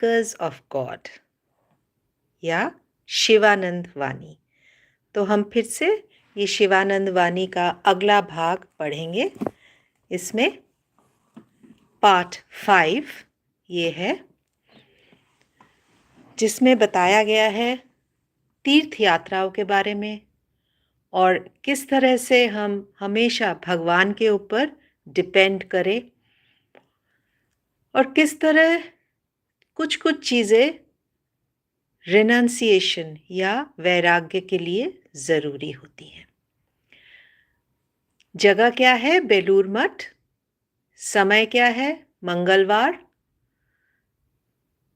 Speakers of God या शिवानंद वाणी। तो हम फिर से ये शिवानंद वाणी का अगला भाग पढ़ेंगे। इसमें पार्ट 5 ये है, जिसमें बताया गया है तीर्थ यात्राओं के बारे में और किस तरह से हम हमेशा भगवान के ऊपर डिपेंड करें और किस तरह कुछ कुछ चीज़ें रिनंसिएशन या वैराग्य के लिए ज़रूरी होती हैं। जगह क्या है? बेलूर मठ। समय क्या है? मंगलवार,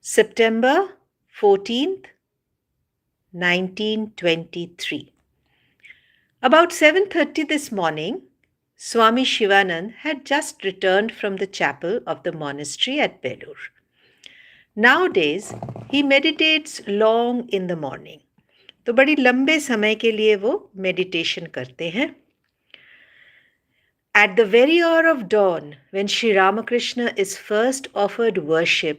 सितंबर 14th, 1923. About 7:30 this morning, Swami Shivananda had just returned from the chapel of the monastery at Belur. Nowadays, he meditates long in the morning. तो बड़ी लंबे समय के लिए वो मेडिटेशन करते हैं। At the very hour of dawn, when Sri Ramakrishna is first offered worship,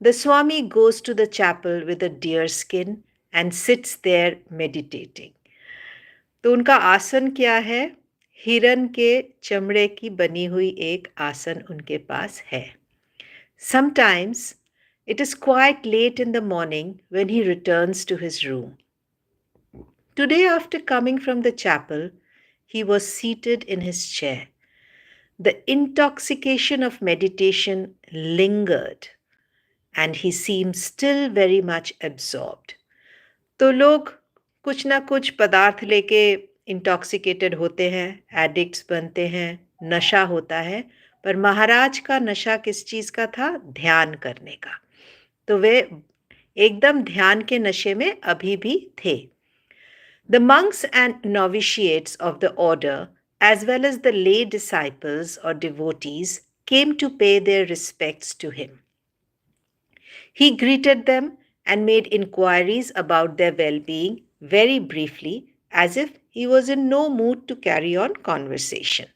the Swami goes to the chapel with a deer skin and sits there meditating. तो उनका आसन क्या है? हिरन के चमड़े की बनी हुई एक आसन उनके पास है। Sometimes it is quite late in the morning when he returns to his room. Today, after coming from the chapel, he was seated in his chair. The intoxication of meditation lingered, and he seemed still very much absorbed. तो लोग कुछ ना कुछ पदार्थ लेके intoxicated होते हैं, addicts बनते हैं, नशा होता है, पर महाराज का नशा किस चीज़ का था? ध्यान करने का। तो वे एकदम ध्यान के नशे में अभी भी थे। The monks and novitiates of the order, as well as the lay disciples or devotees, came to pay their respects to him. He greeted them and made inquiries about their well-being very briefly, as if he was in no mood to carry on conversation.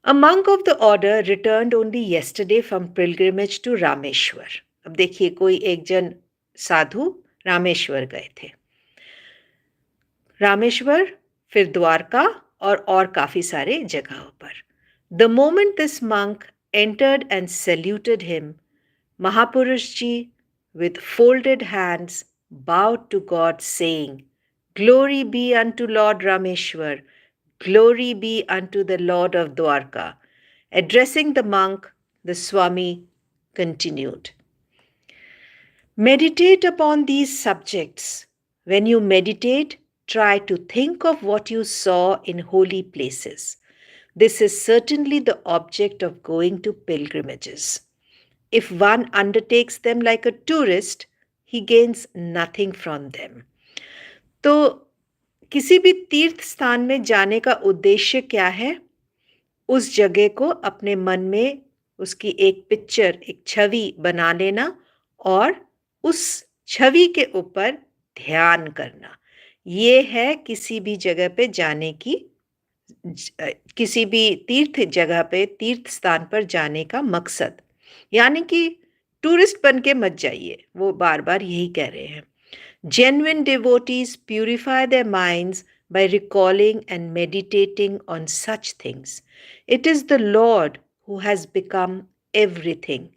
A monk of the order returned only yesterday from pilgrimage to Rameshwar. अब देखिए, कोई एक जन साधु रामेश्वर गए थे। रामेश्वर, फिर द्वारका और काफ़ी सारे जगहों पर। The moment this monk entered and saluted him, Mahapurush ji, with folded hands, bowed to God, saying, "Glory be unto Lord Rameshwar, glory be unto the Lord of Dwarka." Addressing the monk, the Swami continued, "Meditate upon these subjects. When you meditate, try to think of what you saw in holy places. This is certainly the object of going to pilgrimages. If one undertakes them like a tourist, he gains nothing from them." तो किसी भी तीर्थ स्थान में जाने का उद्देश्य क्या है? उस जगह को अपने मन में उसकी एक पिक्चर, एक छवि बना लेना और उस छवि के ऊपर ध्यान करना। ये है किसी भी जगह पे जाने की, किसी भी तीर्थ जगह पे, तीर्थ स्थान पर जाने का मकसद। यानी कि टूरिस्ट बन के मत जाइए, वो बार बार यही कह रहे हैं। Genuine devotees purify their minds by recalling and meditating on such things. It is the Lord who has become everything.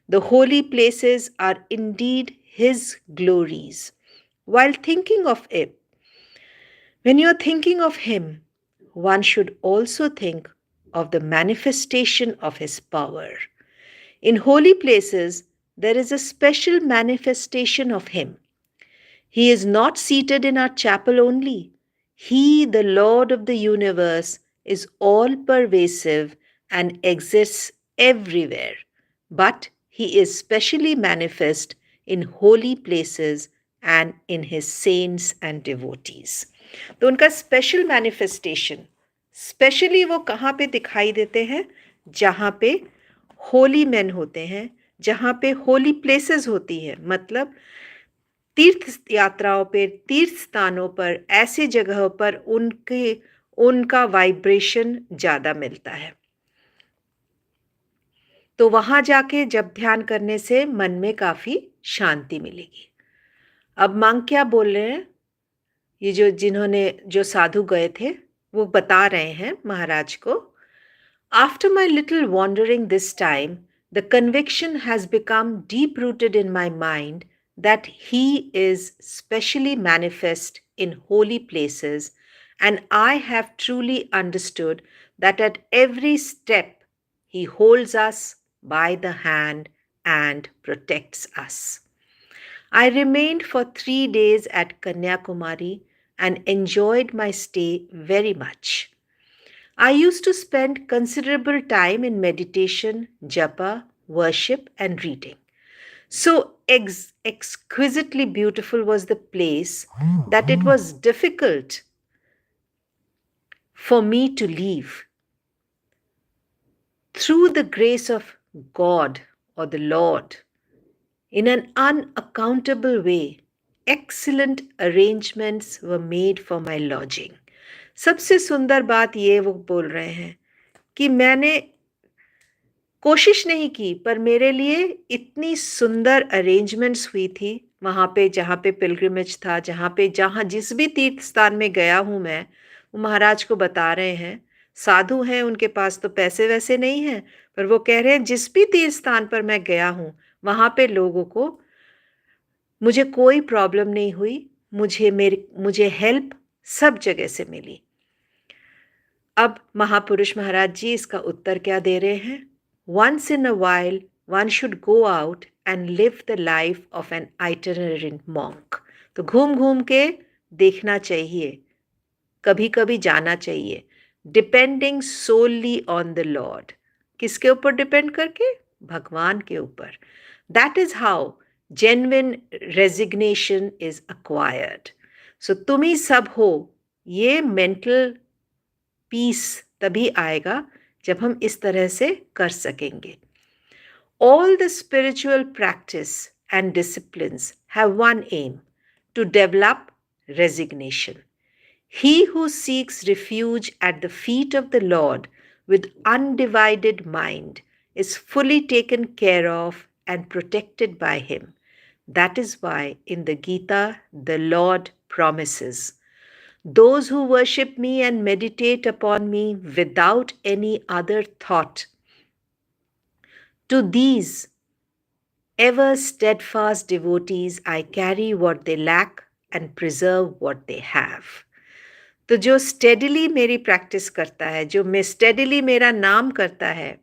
The holy places are indeed His glories. While thinking of it, when you are thinking of Him, one should also think of the manifestation of His power. In holy places, there is a special manifestation of Him. He is not seated in our chapel only. He, the Lord of the universe, is all pervasive and exists everywhere. But He is specially manifest in holy places and in His saints and devotees. तो उनका special manifestation, specially वो कहाँ पे दिखाई देते हैं? जहाँ पे होली मैन होते हैं, जहाँ पे होली प्लेसेस होती है, मतलब तीर्थ यात्राओं पे, तीर्थ स्थानों पर, ऐसे जगहों पर उनका वाइब्रेशन ज़्यादा मिलता है। तो वहाँ जाके जब ध्यान करने से मन में काफ़ी शांति मिलेगी। अब मंक क्या बोल रहे हैं, ये जो साधु गए थे वो बता रहे हैं महाराज को, After my little wandering this time, the conviction has become deep rooted in my mind that He is specially manifest in holy places, and I have truly understood that at every step He holds us by the hand and protects us. I remained for 3 days at Kanyakumari and enjoyed my stay very much. I used to spend considerable time in meditation, japa, worship, and reading. So exquisitely beautiful was the place that it was difficult for me to leave. Through the grace of God or the Lord, in an unaccountable way, excellent arrangements were made for my lodging. सबसे सुंदर बात ये वो बोल रहे हैं कि मैंने कोशिश नहीं की, पर मेरे लिए इतनी सुंदर अरेंजमेंट्स हुई थी वहाँ पे, जहाँ पे पिलग्रिमेज था, जहाँ जिस भी तीर्थ स्थान में गया हूँ मैं, वो महाराज को बता रहे हैं। साधु हैं, उनके पास तो पैसे वैसे नहीं हैं, पर वो कह रहे हैं जिस भी तीर्थ स्थान पर मैं गया हूँ वहाँ पे लोगों को, मुझे कोई प्रॉब्लम नहीं हुई, मुझे हेल्प सब जगह से मिली। अब महापुरुष महाराज जी इसका उत्तर क्या दे रहे हैं? Once in a while, one should go out and live the life of an itinerant monk. तो घूम घूम के देखना चाहिए, कभी कभी जाना चाहिए, depending solely on the Lord. किसके ऊपर डिपेंड करके? भगवान के ऊपर. That is how genuine resignation is acquired. So तुम ही सब हो, ये मेंटल पीस तभी आएगा जब हम इस तरह से कर सकेंगे. All the spiritual practice and disciplines have one aim: to develop resignation. He who seeks refuge at the feet of the Lord with undivided mind is fully taken care of and protected by Him. That is why in the Gita the Lord promises, those who worship me and meditate upon me without any other thought, to these ever steadfast devotees I carry what they lack and preserve what they have. तो जो steadily मेरी practice करता है, जो मैं steadily मेरा नाम करता है,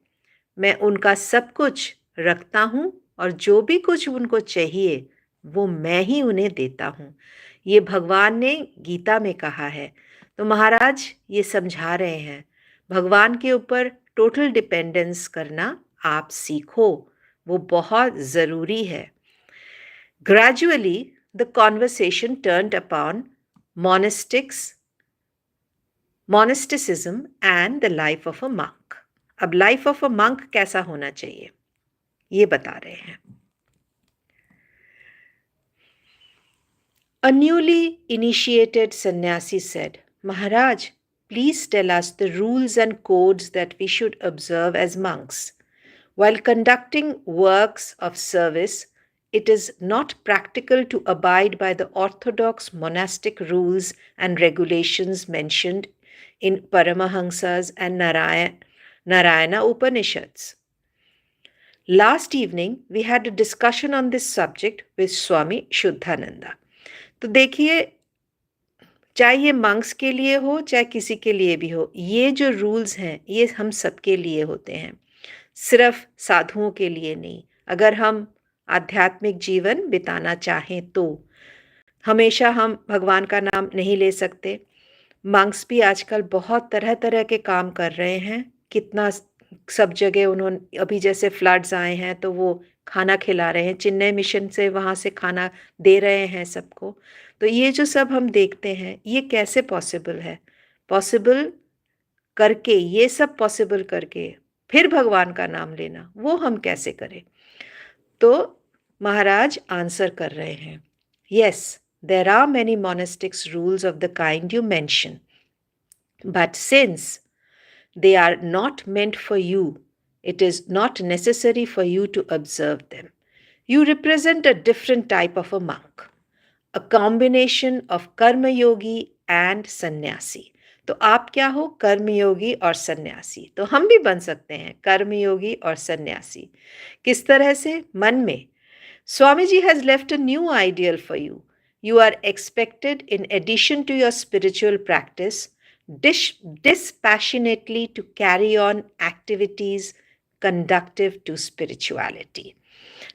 मैं उनका सब कुछ रखता हूँ और जो भी कुछ उनको चाहिए वो मैं ही उन्हें देता हूँ. ये भगवान ने गीता में कहा है. तो महाराज ये समझा रहे हैं, भगवान के ऊपर टोटल डिपेंडेंस करना आप सीखो, वो बहुत ज़रूरी है. Gradually, the conversation turned upon monasticism and the life of a monk. अब लाइफ ऑफ अ मंक कैसा होना चाहिए ये बता रहे हैं. A newly initiated sannyasi said, Maharaj, please tell us the rules and codes that we should observe as monks. While conducting works of service, it is not practical to abide by the orthodox monastic rules and regulations mentioned in Paramahansas and Narayana Upanishads. Last evening, we had a discussion on this subject with Swami Shivananda. तो देखिए, चाहे ये monks के लिए हो चाहे किसी के लिए भी हो, ये जो रूल्स हैं ये हम सबके लिए होते हैं, सिर्फ साधुओं के लिए नहीं. अगर हम आध्यात्मिक जीवन बिताना चाहें तो हमेशा हम भगवान का नाम नहीं ले सकते. मंक्स भी आजकल बहुत तरह तरह के काम कर रहे हैं. कितना सब जगह उन्होंने, अभी जैसे फ्लड्स आए हैं तो वो खाना खिला रहे हैं, चेन्नई मिशन से वहाँ से खाना दे रहे हैं सबको. तो ये जो सब हम देखते हैं ये कैसे पॉसिबल है? पॉसिबल करके, ये सब पॉसिबल करके फिर भगवान का नाम लेना, वो हम कैसे करें? तो महाराज आंसर कर रहे हैं, yes, there are many monastics rules of the kind you mention, but since they are not meant for you It is not necessary for you to observe them. You represent a different type of a monk, a combination of कर्म योगी and सन्यासी. तो आप क्या हो? कर्मयोगी और सन्यासी. तो हम भी बन सकते हैं कर्मयोगी और सन्यासी. किस तरह से? मन में. Swamiji has left a new ideal for you. You are expected, in addition to your spiritual practice, dispassionately to carry on activities conductive to spirituality.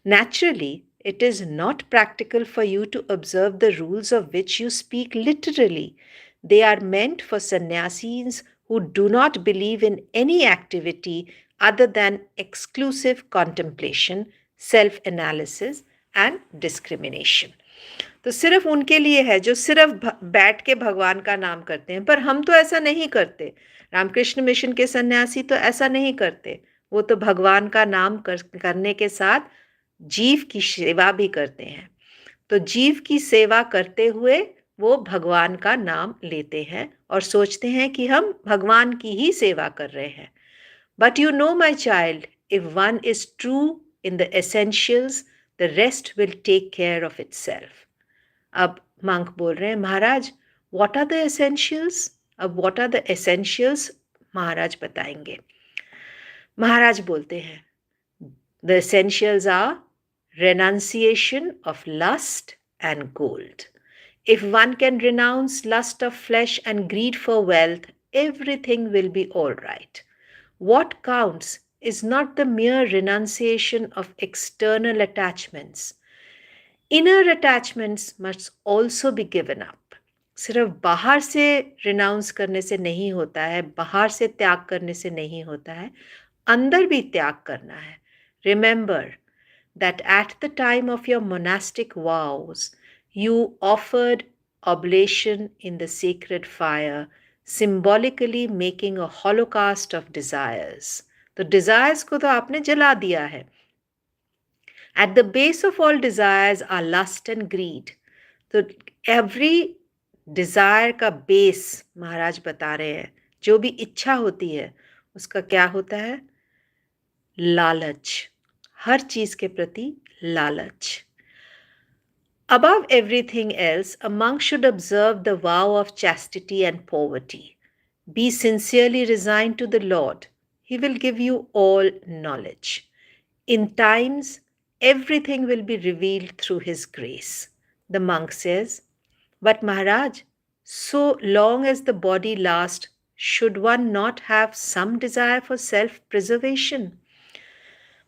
Naturally, it is not practical for you to observe the rules of which you speak literally. They are meant for sannyasis who do not believe in any activity other than exclusive contemplation, self analysis and discrimination. तो सिर्फ उनके लिए है जो सिर्फ बैठ के भगवान का नाम करते हैं. पर हम तो ऐसा नहीं करते. रामकृष्ण मिशन के सन्यासी तो ऐसा नहीं करते. वो तो भगवान का नाम करने के साथ जीव की सेवा भी करते हैं. तो जीव की सेवा करते हुए वो भगवान का नाम लेते हैं और सोचते हैं कि हम भगवान की ही सेवा कर रहे हैं. But you know my child, if one is true in the essentials, the rest will take care of itself. अब monk बोल रहे हैं, महाराज, what are the essentials? अब what are the essentials? महाराज बताएंगे. महाराज बोलते हैं, the essentials are renunciation of lust and gold. If one can renounce lust of flesh and greed for wealth, everything will be all right. What counts is not the mere renunciation of external attachments. Inner attachments must also be given up. सिर्फ बाहर से renounce करने से नहीं होता है, बाहर से त्याग करने से नहीं होता है, अंदर भी त्याग करना है. Remember that at the time of your monastic vows, you offered oblation in the sacred fire, symbolically making a holocaust of desires. तो डिजायर्स को तो आपने जला दिया है. At the base of all desires are lust and greed. तो every desire का base महाराज बता रहे हैं, जो भी इच्छा होती है उसका क्या होता है? लालच. हर चीज के प्रति लालच. Above everything else, a monk should observe the vow of chastity and poverty. Be sincerely resigned to the Lord. He will give you all knowledge. In times, everything will be revealed through His grace. The monk says, but Maharaj, so long as the body lasts, should one not have some desire for self-preservation?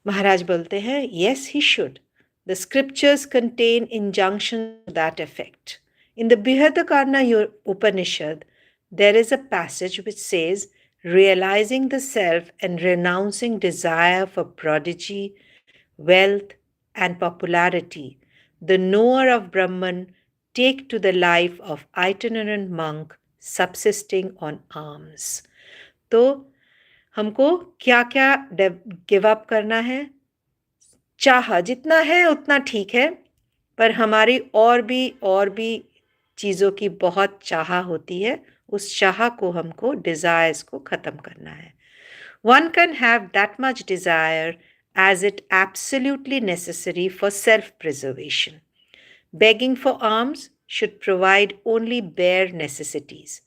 Maharaj bolte hain, yes, he should. The scriptures contain injunctions to that effect. In the Brihadaranyaka Upanishad, there is a passage which says, realizing the self and renouncing desire for prodigy, wealth, and popularity, the knower of Brahman take to the life of itinerant monk subsisting on alms. तो हमको क्या क्या give up करना है? चाह जितना है उतना ठीक है, पर हमारी और भी चीज़ों की बहुत चाह होती है. उस चाह को हमको डिजायर्स को खत्म करना है. One can have that much desire as it absolutely necessary for self-preservation. Begging for alms should provide only bare necessities.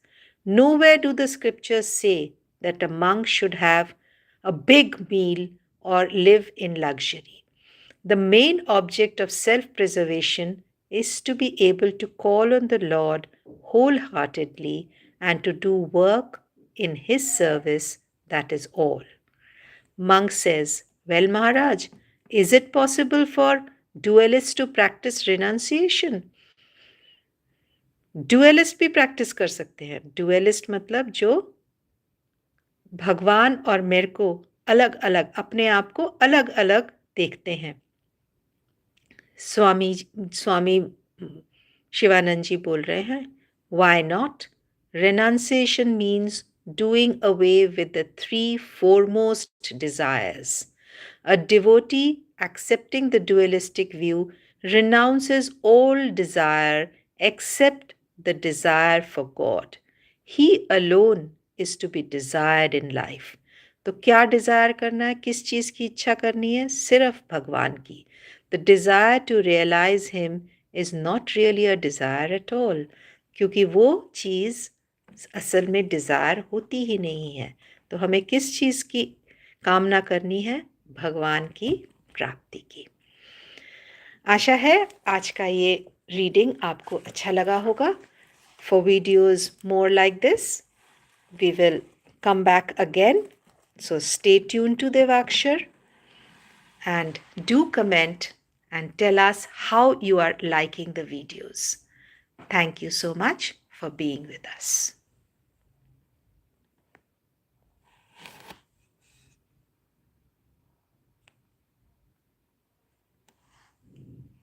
Nowhere do the scriptures say that a monk should have a big meal or live in luxury. The main object of self-preservation is to be able to call on the Lord wholeheartedly and to do work in His service, that is all. Monk says, well, Maharaj, is it possible for dualists to practice renunciation? Dualist भी practice कर सकते हैं. Dualist मतलब जो भगवान और मेरे को अलग अलग, अपने आप को अलग अलग देखते हैं. स्वामी शिवानंद जी बोल रहे हैं, why not? Renunciation means doing away with the three foremost desires. A devotee accepting the dualistic view renounces all desire except the desire for God. He alone is to be desired in life. तो क्या desire करना है, किस चीज़ की इच्छा करनी है? सिर्फ भगवान की. The desire to realise him is not really a desire at all, क्योंकि वो चीज़ असल में डिज़ायर होती ही नहीं है. तो हमें किस चीज़ की कामना करनी है? भगवान की प्राप्ति की. आशा है आज का ये रीडिंग आपको अच्छा लगा होगा. For videos more like this, we will come back again. So stay tuned to Devakshar and do comment and tell us how you are liking the videos. Thank you so much for being with us.